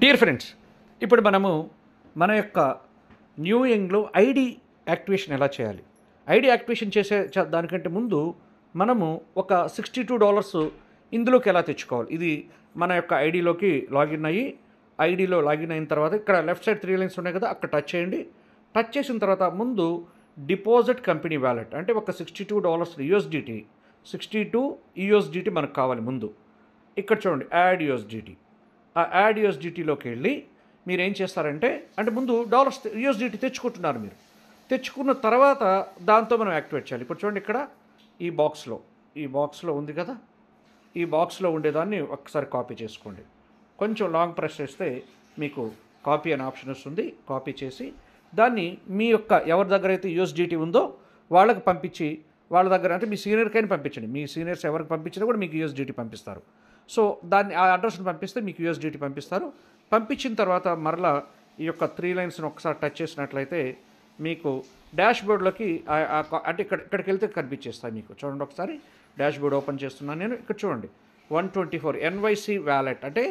Dear friends, ఇప్పుడు మనము మన యొక్క న్యూ యంగ్లో ఐడి యాక్టివేషన్ ఎలా చేయాలి. ఐడి యాక్టివేషన్ దానికంటే ముందు మనము ఒక $62 ఇందులోకి ఎలా తెచ్చుకోవాలి. ఇది మన యొక్క ఐడిలోకి లాగిన్ అయ్యి ఐడిలో లాగిన్ అయిన తర్వాత ఇక్కడ లెఫ్ట్ సైడ్ 3 లైన్స్ ఉన్నాయి కదా, అక్కడ టచ్ చేయండి. టచ్ చేసిన తర్వాత ముందు డిపాజిట్ కంపెనీ వ్యాలెట్ అంటే ఒక $62 యూఎస్డిటీ 62 యూఎస్డిటీ మనకు కావాలి. ముందు ఇక్కడ చూడండి యాడ్ యూఎస్డిటీ. ఆ యాడ్ యూఎస్డిటీలోకి వెళ్ళి మీరు ఏం చేస్తారంటే ముందు యూఎస్డిటీ తెచ్చుకుంటున్నారు. మీరు తెచ్చుకున్న తర్వాత దాంతో మనం యాక్టివేట్ చేయాలి. ఇప్పుడు చూడండి ఇక్కడ ఈ బాక్స్లో ఉంది కదా, ఈ బాక్స్లో ఉండేదాన్ని ఒకసారి కాపీ చేసుకోండి. కొంచెం లాంగ్ ప్రెస్ చేస్తే మీకు కాపీ అనే ఆప్షన్ వస్తుంది. కాపీ చేసి దాన్ని మీ యొక్క ఎవరి దగ్గర అయితే యూఎస్డిటీ ఉందో వాళ్ళకి పంపించి, వాళ్ళ దగ్గర అంటే మీ సీనియర్కైనా పంపించండి. మీ సీనియర్స్ ఎవరికి పంపించినా కూడా మీకు యూఎస్డిటీ పంపిస్తారు. సో దాన్ని ఆ అడ్రస్ని పంపిస్తే మీకు యూఎస్డిటీ పంపిస్తారు. పంపించిన తర్వాత మరలా ఈ యొక్క 3 లైన్స్ని ఒకసారి టచ్ చేసినట్లయితే మీకు డాష్ బోర్డ్లోకి అంటే ఇక్కడికి వెళ్తే కనిపించేస్తాయి మీకు. చూడండి ఒకసారి డాష్ బోర్డ్ ఓపెన్ చేస్తున్నాను నేను. ఇక్కడ చూడండి 124 ఎన్వైసీ వ్యాలెట్ అంటే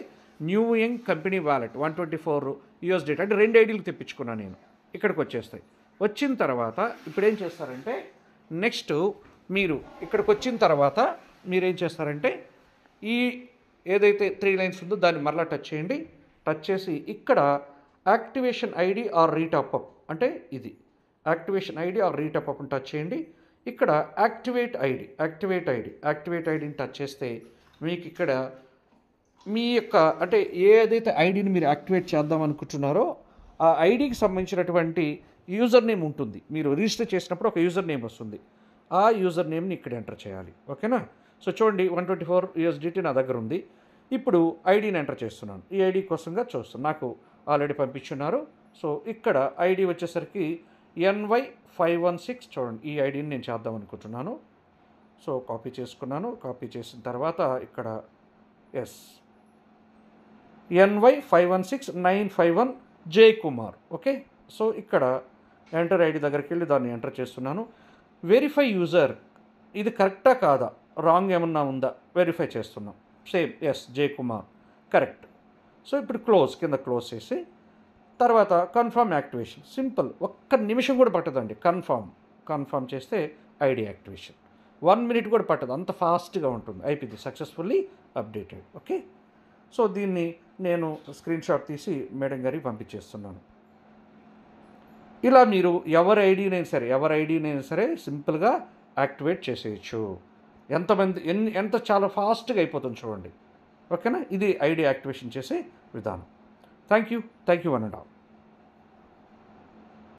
new young company wallet 124 USDT అంటే 2 ఐడీలు తెప్పించుకున్నాను నేను. ఇక్కడికి వచ్చేస్తాయి. వచ్చిన తర్వాత ఇప్పుడు ఏం చేస్తారంటే నెక్స్ట్ మీరు ఇక్కడికి వచ్చిన తర్వాత మీరేం చేస్తారంటే ఈ ఏదైతే 3 లైన్స్ ఉందో దాన్ని మరలా టచ్ చేయండి. టచ్ చేసి ఇక్కడ యాక్టివేషన్ ఐడి ఆర్ రీటాప్అప్ అంటే ఇది యాక్టివేషన్ ఐడి ఆర్ రీటాప్అప్ని టచ్ చేయండి. ఇక్కడ యాక్టివేట్ ఐడిని టచ్ చేస్తే మీకు ఇక్కడ మీ యొక్క అంటే ఏదైతే ఐడిని మీరు యాక్టివేట్ చేద్దాం అనుకుంటున్నారో ఆ ఐడికి సంబంధించినటువంటి యూజర్ నేమ్ ఉంటుంది. మీరు రిజిస్టర్ చేసినప్పుడు ఒక యూజర్ నేమ్ వస్తుంది. ఆ యూజర్ నేమ్ని ఇక్కడ ఎంటర్ చేయాలి. ఓకేనా. సో చూడండి 124 యూఎస్డిటీ నా దగ్గర ఉంది. ఇప్పుడు ఐడిని ఎంటర్ చేస్తున్నాను. ఈ ఐడి కోసంగా చూస్తాను, నాకు ఆల్రెడీ పంపించున్నారు. సో ఇక్కడ ఐడి వచ్చేసరికి NY516 చూడండి. ఈ ఐడిని నేను చేద్దాం అనుకుంటున్నాను. సో కాపీ చేసుకున్నాను. కాపీ చేసిన తర్వాత ఇక్కడ NY516951 జయకుమార్. ఓకే. సో ఇక్కడ ఎంటర్ ఐడి దగ్గరికి వెళ్ళి దాన్ని ఎంటర్ చేస్తున్నాను. వెరిఫై యూజర్ ఇది కరెక్టా కాదా, రాంగ్ ఏమన్నా ఉందా వెరిఫై చేస్తున్నాం. Same Jayakumar correct. సో ఇప్పుడు కింద క్లోజ్ చేసి తర్వాత కన్ఫర్మ్ యాక్టివేషన్. సింపుల్, ఒక్క నిమిషం కూడా పట్టదండి. కన్ఫర్మ్ చేస్తే ఐడి యాక్టివేషన్ 1 మినిట్ కూడా పట్టదు, అంత ఫాస్ట్గా ఉంటుంది. అయిపోయింది, సక్సెస్ఫుల్లీ అప్డేటెడ్. ఓకే. సో దీన్ని నేను స్క్రీన్ షాట్ తీసి మేడం గారికి పంపించేస్తున్నాను. ఇలా మీరు ఎవరి ఐడినైనా సరే సింపుల్గా యాక్టివేట్ చేసేయచ్చు. ఎంత చాలా ఫాస్ట్గా అయిపోతుంది చూడండి. ఓకేనా. ఇది ఐడి యాక్టివేషన్ చేసే విధానం. Thank you 1 and all.